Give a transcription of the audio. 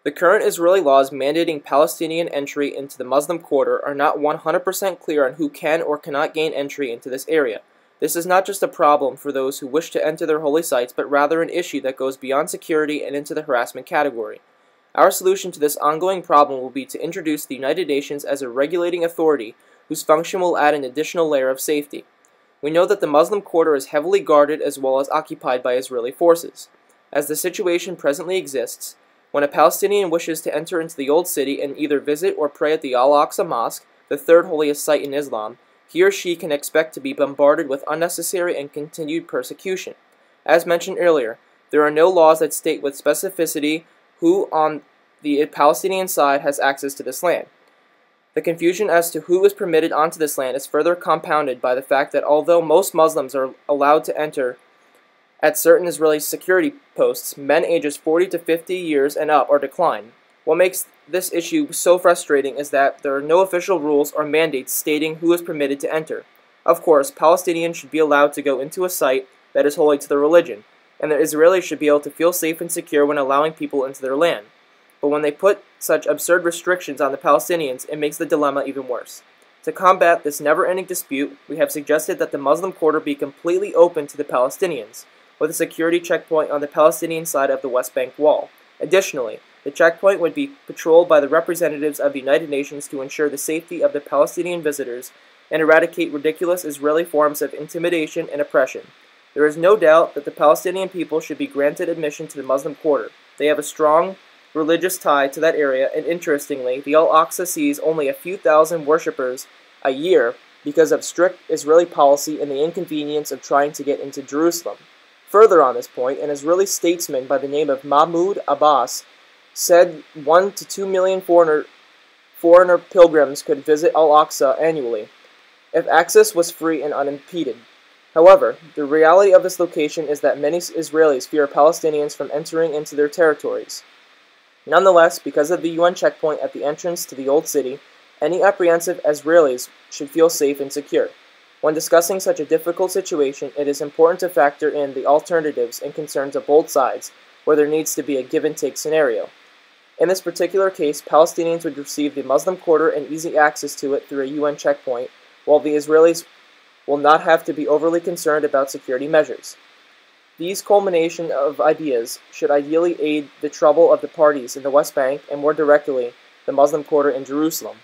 The current Israeli laws mandating Palestinian entry into the Muslim quarter are not 100% clear on who can or cannot gain entry into this area. This is not just a problem for those who wish to enter their holy sites, but rather an issue that goes beyond security and into the harassment category. Our solution to this ongoing problem will be to introduce the United Nations as a regulating authority whose function will add an additional layer of safety. We know that the Muslim quarter is heavily guarded as well as occupied by Israeli forces. As the situation presently exists, when a Palestinian wishes to enter into the Old City and either visit or pray at the Al-Aqsa Mosque, the third holiest site in Islam, he or she can expect to be bombarded with unnecessary and continued persecution. As mentioned earlier, there are no laws that state with specificity who on the Palestinian side has access to this land. The confusion as to who is permitted onto this land is further compounded by the fact that although most Muslims are allowed to enter at certain Israeli security posts, men ages 40 to 50 years and up are declined. What makes this issue so frustrating is that there are no official rules or mandates stating who is permitted to enter. Of course, Palestinians should be allowed to go into a site that is holy to their religion, and the Israelis should be able to feel safe and secure when allowing people into their land. But when they put such absurd restrictions on the Palestinians, it makes the dilemma even worse. To combat this never-ending dispute, we have suggested that the Muslim quarter be completely open to the Palestinians, with a security checkpoint on the Palestinian side of the West Bank wall. Additionally, the checkpoint would be patrolled by the representatives of the United Nations to ensure the safety of the Palestinian visitors and eradicate ridiculous Israeli forms of intimidation and oppression. There is no doubt that the Palestinian people should be granted admission to the Muslim quarter. They have a strong religious tie to that area, and interestingly, the Al-Aqsa sees only a few thousand worshippers a year because of strict Israeli policy and the inconvenience of trying to get into Jerusalem. Further on this point, an Israeli statesman by the name of Mahmoud Abbas said 1 to 2 million foreigner pilgrims could visit Al-Aqsa annually if access was free and unimpeded. However, the reality of this location is that many Israelis fear Palestinians from entering into their territories. Nonetheless, because of the UN checkpoint at the entrance to the Old City, any apprehensive Israelis should feel safe and secure. When discussing such a difficult situation, it is important to factor in the alternatives and concerns of both sides, where there needs to be a give-and-take scenario. In this particular case, Palestinians would receive the Muslim quarter and easy access to it through a UN checkpoint, while the Israelis will not have to be overly concerned about security measures. These culmination of ideas should ideally aid the trouble of the parties in the West Bank and more directly the Muslim quarter in Jerusalem.